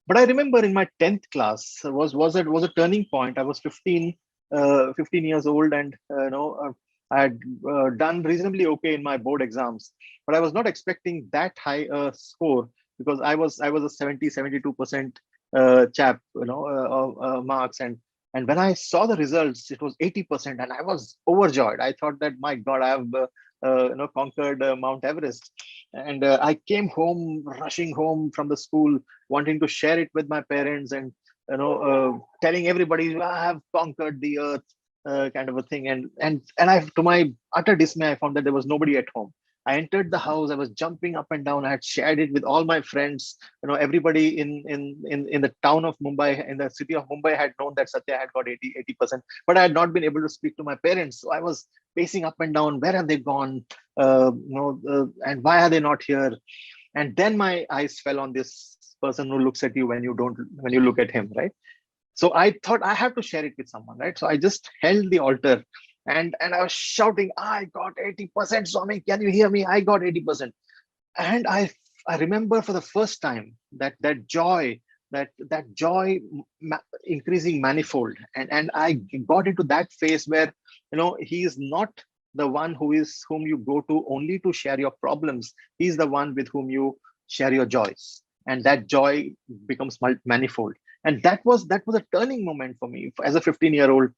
But I remember in my 10th class was a turning point. I was 15 years old, and I had done reasonably okay in my board exams, but I was not expecting that high a score, because I was a 72% chap, marks. And when I saw the results, it was 80%, and I was overjoyed. I thought that, my God, I have conquered Mount Everest. And I came home, rushing home from the school, wanting to share it with my parents, and telling everybody, I have conquered the earth, kind of a thing. And I, to my utter dismay, I found that there was nobody at home. I entered the house, I was jumping up and down. I had shared it with all my friends. Everybody in the town of Mumbai, in the city of Mumbai, had known that Satya had got 80%, but I had not been able to speak to my parents. So I was pacing up and down, where have they gone? And why are they not here? And then my eyes fell on this person who looks at you when you look at him, right? So I thought, I have to share it with someone, right? So I just held the altar, and I was shouting, I got 80%, Swami, can you hear me? I got 80%. And I remember for the first time that joy, that joy increasing manifold. And I got into that phase where, he is not the one whom you go to only to share your problems. He's the one with whom you share your joys, and that joy becomes manifold. And that was a turning moment for me as a 15-year-old.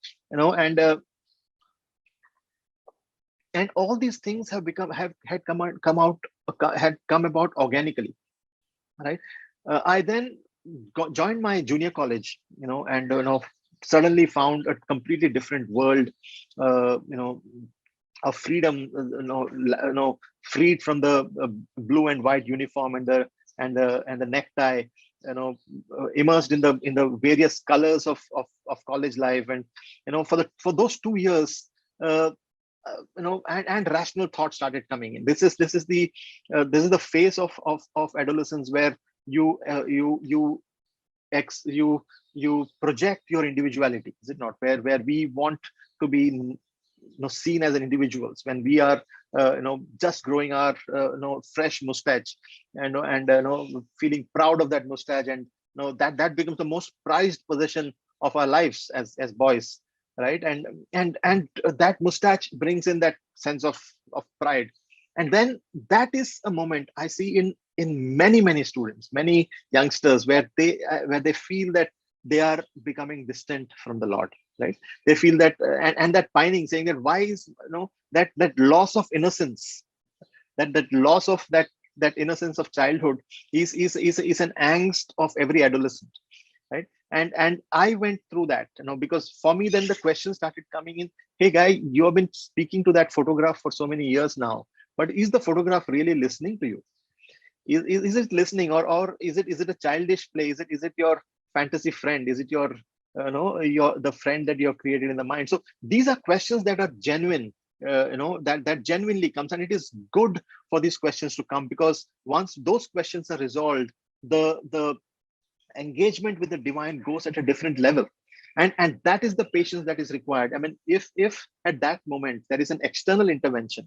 And all these things have become have had come out had come about organically, right? I then joined my junior college, and suddenly found a completely different world, of freedom, freed from the blue and white uniform, and the necktie, immersed in the various colors of college life. And for those 2 years, uh, and rational thought started coming in. This is the phase of adolescence, where you ex you project your individuality, is it not, where we want to be, seen as an individuals, when we are just growing our fresh mustache, and feeling proud of that mustache. And that becomes the most prized possession of our lives as boys, right? And that mustache brings in that sense of pride. And then that is a moment I see in many students, many youngsters, where they feel that they are becoming distant from the Lord, right? They feel that, and that pining, saying that, why is, that loss of innocence, that loss of that innocence of childhood, is an angst of every adolescent, right? And I went through that, because for me, then the question started coming in. Hey, guy, you have been speaking to that photograph for so many years now, but is the photograph really listening to you? Is it listening, or is it a childish play? Is it your fantasy friend? Is it your the friend that you're created in the mind? So these are questions that are genuine, that genuinely comes. And it is good for these questions to come, because once those questions are resolved, the engagement with the divine goes at a different level. And that is the patience that is required. I mean, if at that moment there is an external intervention,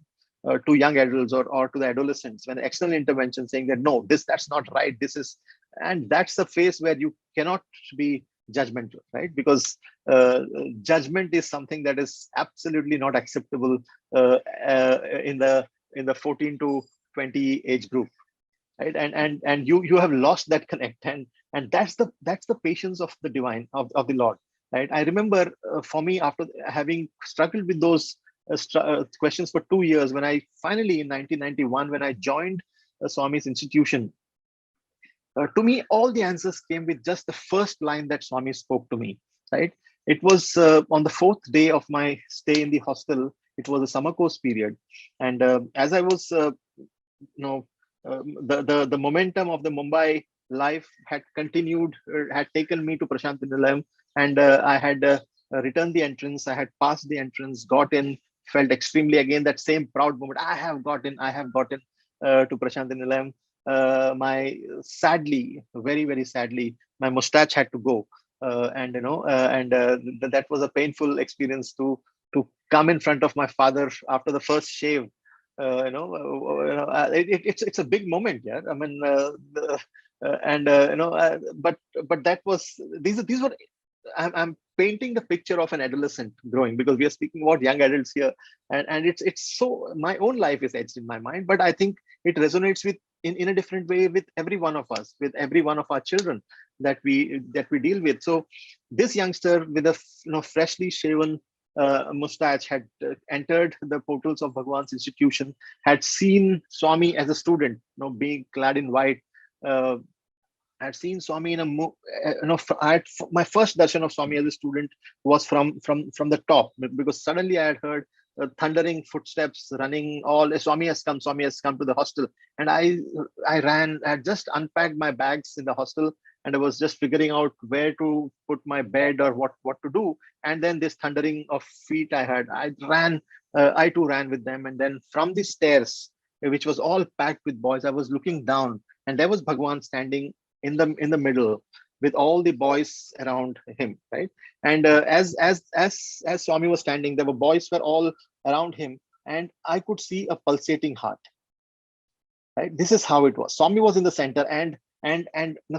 to young adults, or to the adolescents, when external intervention saying that, no, that's not right, this is, and that's the phase where you cannot be judgmental, right? Because judgment is something that is absolutely not acceptable, in the 14 to 20 age group, right? And you have lost that connect. And that's the patience of the divine, of the Lord, right? I remember, for me, after having struggled with those questions for 2 years, when I finally, in 1991, when I joined Swami's institution, to me, all the answers came with just the first line that Swami spoke to me, right? It was on the fourth day of my stay in the hostel. It was a summer course period. And as I was, the momentum of the Mumbai life had continued, had taken me to Prashant Nilayam. And I had returned the entrance. I had passed the entrance, got in, felt extremely, again, that same proud moment. I have gotten to Prashant Nilayam. My sadly, very very sadly, my mustache had to go, and that was a painful experience to come in front of my father after the first shave. It's a big moment, yeah. I mean, But that was these were I'm painting the picture of an adolescent growing, because we are speaking about young adults here, and it's so, my own life is etched in my mind, but I think it resonates with, in a different way, with every one of us, with every one of our children that we deal with. So this youngster with a freshly shaven mustache had entered the portals of Bhagwan's institution, had seen Swami as a student, being clad in white. Uh, I'd seen Swami in a, my first darshan of Swami as a student was from the top, because suddenly I had heard thundering footsteps running. All Swami has come to the hostel, and I ran. I had just unpacked my bags in the hostel, and I was just figuring out where to put my bed or what to do. And then this thundering of feet I heard. I ran. I too ran with them, and then from the stairs, which was all packed with boys, I was looking down, and there was Bhagwan standing in the middle with all the boys around him, right? And as Swami was standing, there were boys were all around him, and I could see a pulsating heart, right? This is how it was. Swami was in the center, and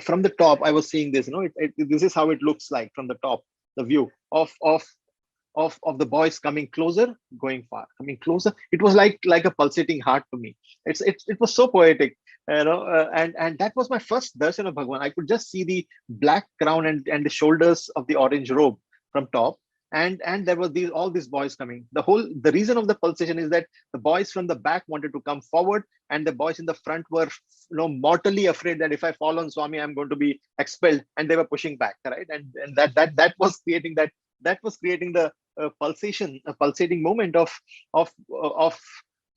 from the top I was seeing this, this is how it looks like from the top, the view of the boys coming closer, going far, coming closer. It was like a pulsating heart to me. It was so poetic, and that was my first darshan of Bhagwan. I could just see the black crown and the shoulders of the orange robe from top, and there was all these boys coming. The reason of the pulsation is that the boys from the back wanted to come forward, and the boys in the front were mortally afraid that if I fall on Swami, I'm going to be expelled, and they were pushing back, right? And that was creating the pulsation, a pulsating moment of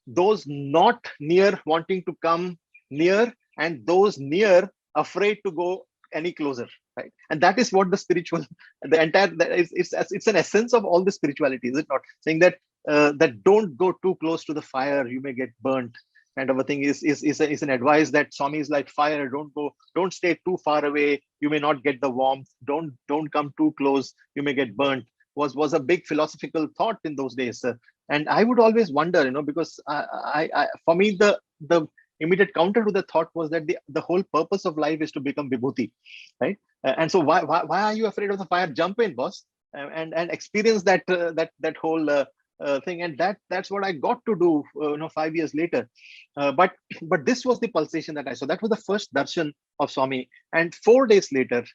those not near wanting to come near, and those near afraid to go any closer, right? And that is what the spiritual, the entire, it's an essence of all the spirituality, is it not? Saying that that don't go too close to the fire, you may get burnt, kind of a thing, is an advice that Swami is like fire. Don't stay too far away, you may not get the warmth. Don't come too close, you may get burnt. Was a big philosophical thought in those days. And I would always wonder, because for me, the immediate counter to the thought was that the whole purpose of life is to become vibhuti, right? And so why are you afraid of the fire? Jump in, boss, and experience that whole thing. And that's what I got to do 5 years later. But this was the pulsation that I saw. That was the first darshan of Swami. And 4 days later,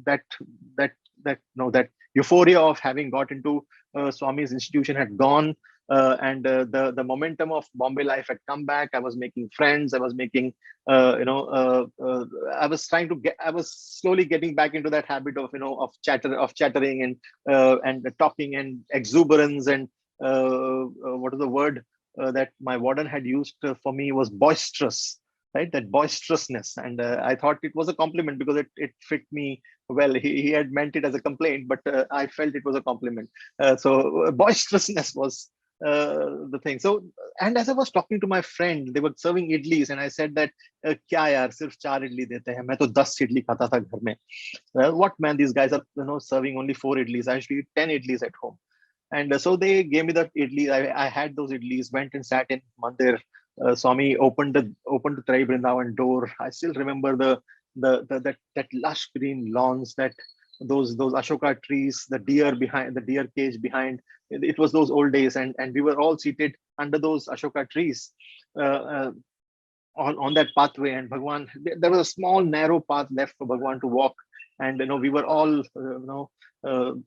that euphoria of having got into Swami's institution had gone, and the momentum of Bombay life had come back. I was making friends. I was making, I was trying to get. I was slowly getting back into that habit of chattering and talking and exuberance, and what is the word that my warden had used for me was boisterous, right? That boisterousness, and I thought it was a compliment because it fit me well. He had meant it as a complaint, but I felt it was a compliment. So boisterousness was the thing. So, and as I was talking to my friend, they were serving idlis, and I said that, "Kya yaar, sirf 4 idli dete hain. मैं तो 10 idli खाता था घर में." Well, what man? These guys are serving only 4 idlis. I should eat 10 idlis at home. And so they gave me the idlis. I had those idlis. Went and sat in mandir. Swami opened the Trai Vrindavan door. I still remember that lush green lawns, that those Ashoka trees, the deer behind, the deer cage behind. It was those old days, and we were all seated under those Ashoka trees on that pathway. And Bhagwan, there was a small narrow path left for Bhagwan to walk, and we were all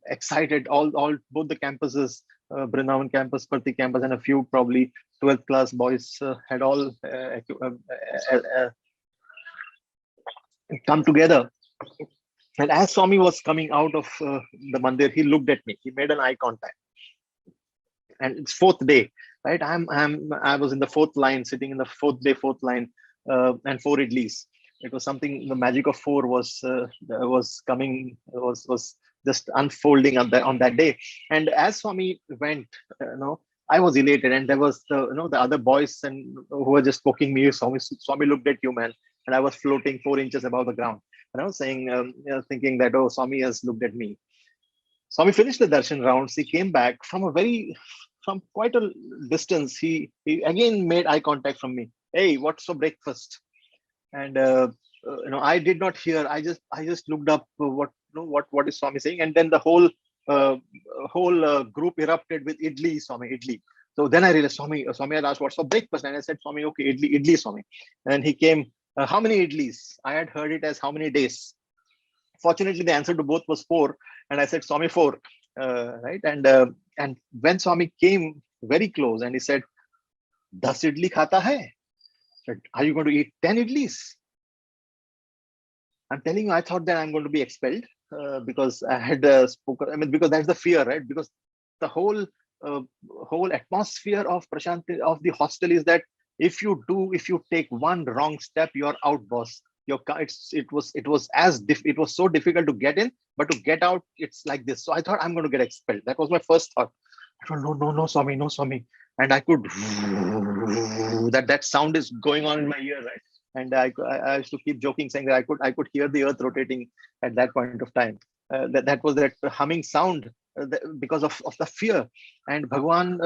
excited. All both the campuses, Brindavan campus, Parthi campus, and a few probably 12th class boys had all come together. And as Swami was coming out of the mandir, he looked at me. He made an eye contact. And it's fourth day, right? I was in the fourth line, sitting in the fourth line, and 4 idlis. It was something. The magic of four was coming, was just unfolding on that day. And as Swami went, I was elated, and there was the other boys and who were just poking me. Swami looked at you, man, and I was floating 4 inches above the ground. And I was saying, thinking that, oh, Swami has looked at me. Swami finished the darshan rounds. He came back from quite a distance. He again made eye contact from me. Hey, what's for breakfast? And I did not hear. I just looked up what is Swami saying, and then the whole group erupted with idli, Swami, idli. So then I realized Swami had asked what's for breakfast, and I said, Swami, okay, idli, idli, Swami. And he came. How many idlis? I had heard it as how many days. Fortunately, the answer to both was four, and I said, Swami, four, right? And when Swami came very close, and he said, "Das idli khata hai?" I said, "Are you going to eat 10 idlis?" I'm telling you, I thought that I'm going to be expelled because I had spoken. I mean, because that's the fear, right? Because the uh, whole atmosphere of Prashanti of the hostel is that if you take one wrong step, you're out, boss. It was so difficult to get in, but to get out, it's like this. So I thought I'm going to get expelled. That was my first thought. I thought, no, no, no, Swami, no, Swami, and I could that sound is going on in my ear, right? And I used to keep joking, saying that I could hear the earth rotating at that point of time. That was that humming sound because of the fear. And Bhagwan,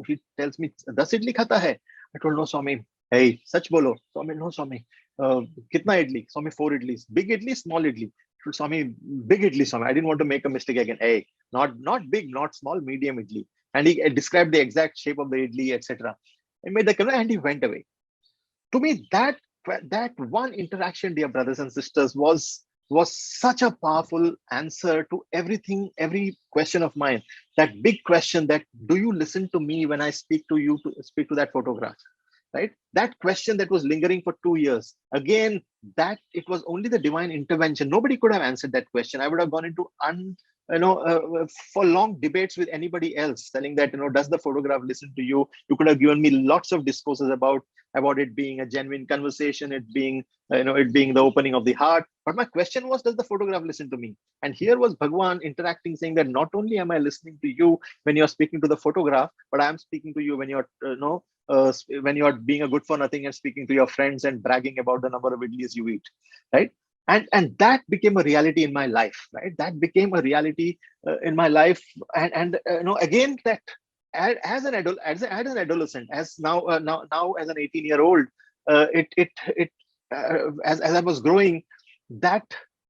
he tells me, "Das idli khata hai?" I told, "No, Swami." "Hey, such bolo." Swami, "No, Swami." Kitna idli? Swami, "Four idlis." "Big idli, small idli?" I told, "Swami, big idli, Swami." I didn't want to make a mistake again. "Hey, not big, not small, medium idli." And he described the exact shape of the idli, etc. I made the comment, and he went away. To me, that one interaction, dear brothers and sisters, was such a powerful answer to everything, every question of mine. That big question, that do you listen to me when I speak to you, to speak to that photograph, right? That question that was lingering for 2 years. Again, that it was only the divine intervention. Nobody could have answered that question. I would have gone into for long debates with anybody else, telling that, does the photograph listen to you? You could have given me lots of discourses about it being a genuine conversation, it being the opening of the heart. But my question was, does the photograph listen to me? And here was Bhagwan interacting, saying that not only am I listening to you when you're speaking to the photograph, but I am speaking to you when when you are being a good for nothing and speaking to your friends and bragging about the number of idlis you eat, right? And that became a reality in my life, right? That became a reality in my life. And again, that as an adolescent, as now as an 18-year-old, it as I was growing, that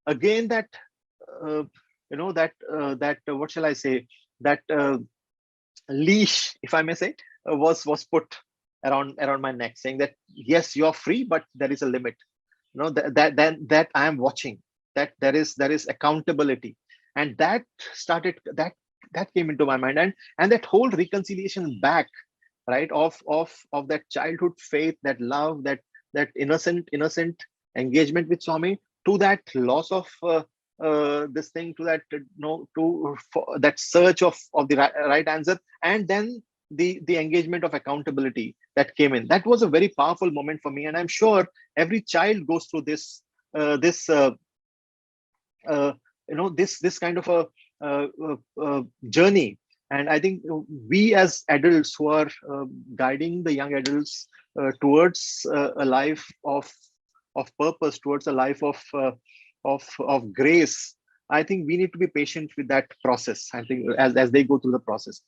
again that what shall I say, that leash, if I may say, was put around my neck, saying that yes, you're free, but there is a limit. That I am watching, that there is accountability. And that came into my mind, and that whole reconciliation back, right, of that childhood faith, that love, that innocent engagement with Swami, to that loss of this thing, to that to for that search of the right answer, and then the engagement of accountability that came in. That was a very powerful moment for me, and I'm sure every child goes through this this kind of a journey. And I think we as adults who are guiding the young adults towards a life of purpose, towards a life of grace, I think we need to be patient with that process. I think as they go through the process.